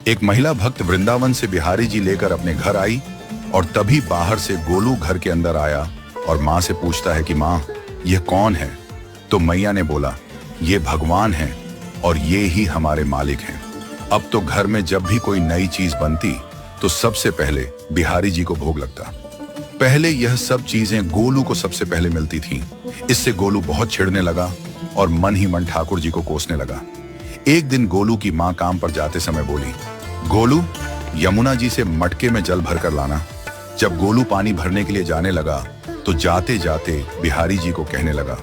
एक महिला भक्त वृंदावन से बिहारी जी लेकर अपने घर आई और तभी बाहर से गोलू घर के अंदर आया और माँ से पूछता है कि माँ, यह कौन है? तो मैया ने बोला, ये भगवान हैं और ये ही हमारे मालिक हैं। अब तो घर में जब भी कोई नई चीज बनती तो सबसे पहले बिहारी जी को भोग लगता। पहले यह सब चीजें गोलू को सबसे पहले मिलती थीं। इससे गोलू बहुत चिढ़ने लगा और मन ही मन ठाकुर जी को कोसने लगा। एक दिन गोलू की माँ काम पर जाते समय बोली, गोलू, यमुना जी से मटके में जल भर कर लाना। जब गोलू पानी भरने के लिए जाने लगा तो जाते जाते बिहारी जी को कहने लगा,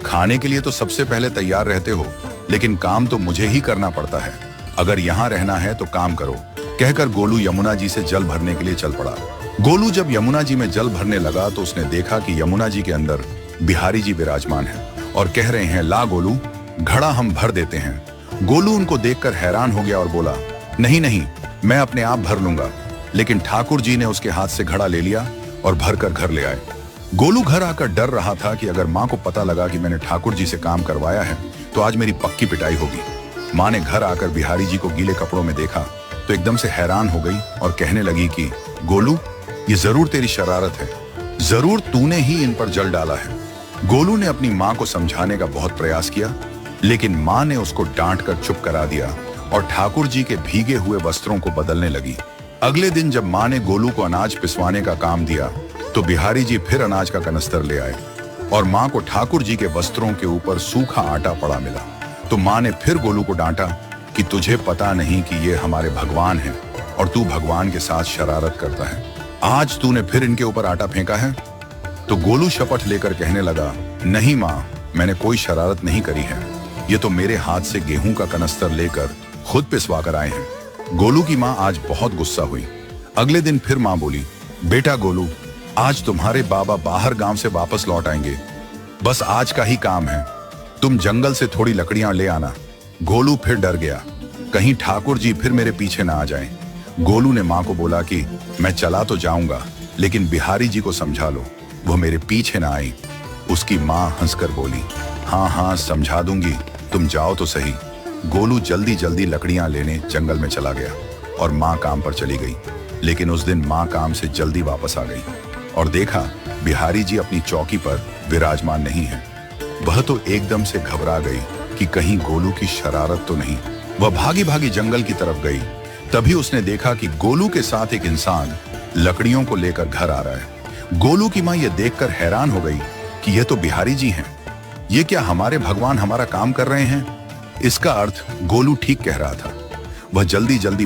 खाने के लिए तो सबसे पहले तैयार रहते हो, लेकिन काम तो मुझे ही करना पड़ता है। अगर यहाँ रहना है तो काम करो। कहकर गोलू यमुना जी से जल भरने के लिए चल पड़ा। गोलू जब यमुना जी में जल भरने लगा तो उसने देखा कि यमुना जी के अंदर बिहारी जी विराजमान हैं और कह रहे हैं, ला गोलू, घड़ा हम भर देते हैं। गोलू उनको देखकर हैरान हो गया और बोला, नहीं नहीं, मैं अपने आप भर लूंगा। लेकिन ठाकुर जी ने उसके हाथ से घड़ा ले लिया और भरकर घर ले आए। गोलू घर आकर डर रहा था कि अगर माँ को पता लगा कि मैंने ठाकुर जी से काम करवाया है तो आज मेरी पक्की पिटाई होगी। माँ ने घर आकर बिहारी जी को गीले कपड़ों में देखा तो एकदम से हैरान हो गई और कहने लगी कि गोलू, ये जरूर तेरी शरारत है, जरूर तूने ही इन पर जल डाला है। गोलू ने अपनी माँ को समझाने का बहुत प्रयास किया, लेकिन माँ ने उसको डांट कर चुप करा दिया और ठाकुर जी के भीगे हुए वस्त्रों को बदलने लगी। अगले दिन जब माँ ने गोलू को अनाज पिसवाने का काम दिया तो बिहारी जी फिर अनाज का कनस्तर ले आए और माँ को ठाकुर जी के वस्त्रों के ऊपर सूखा आटा पड़ा मिला। तो माँ ने फिर गोलू को डांटा कि तुझे पता नहीं कि ये हमारे भगवान हैं और तू भगवान के साथ शरारत करता है। आज तूने फिर इनके ऊपर आटा फेंका है। तो गोलू शपथ लेकर कहने लगा, नहीं माँ, मैंने कोई शरारत नहीं करी है। ये तो मेरे हाथ से गेहूं का कनस्तर लेकर खुद पिसवा कर आए हैं। गोलू की माँ आज बहुत गुस्सा हुई। अगले दिन फिर माँ बोली, बेटा गोलू, आज तुम्हारे बाबा बाहर गांव से वापस लौट आएंगे। बस आज का ही काम है, तुम जंगल से थोड़ी लकड़ियां ले आना। गोलू फिर डर गया, कहीं ठाकुर जी फिर मेरे पीछे ना आ जाएं। गोलू ने माँ को बोला कि मैं चला तो जाऊंगा, लेकिन बिहारी जी को समझा लो, वो मेरे पीछे ना आई। उसकी माँ हंसकर बोली, हाँ हाँ समझा दूंगी, तुम जाओ तो सही। गोलू जल्दी जल्दी लकड़ियां लेने जंगल में चला गया और माँ काम पर चली गई। लेकिन उस दिन माँ काम से जल्दी वापस आ गई और देखा बिहारी जी अपनी चौकी पर विराजमान नहीं है। वह तो एकदम से घबरा गई कि कहीं गोलू की शरारत तो नहीं। वह भागी भागी जंगल की तरफ गई। तभी उसने देखा कि गोलू के साथ एक इंसान लकड़ियों को लेकर घर आ रहा है। गोलू की माँ यह देखकर हैरान हो गई कि यह तो बिहारी जी हैं। ये क्या हमारे भगवान हमारा काम कर रहे हैं? इसका अर्थ गोलू ठीक कह रहा था। वह जल्दी जल्दी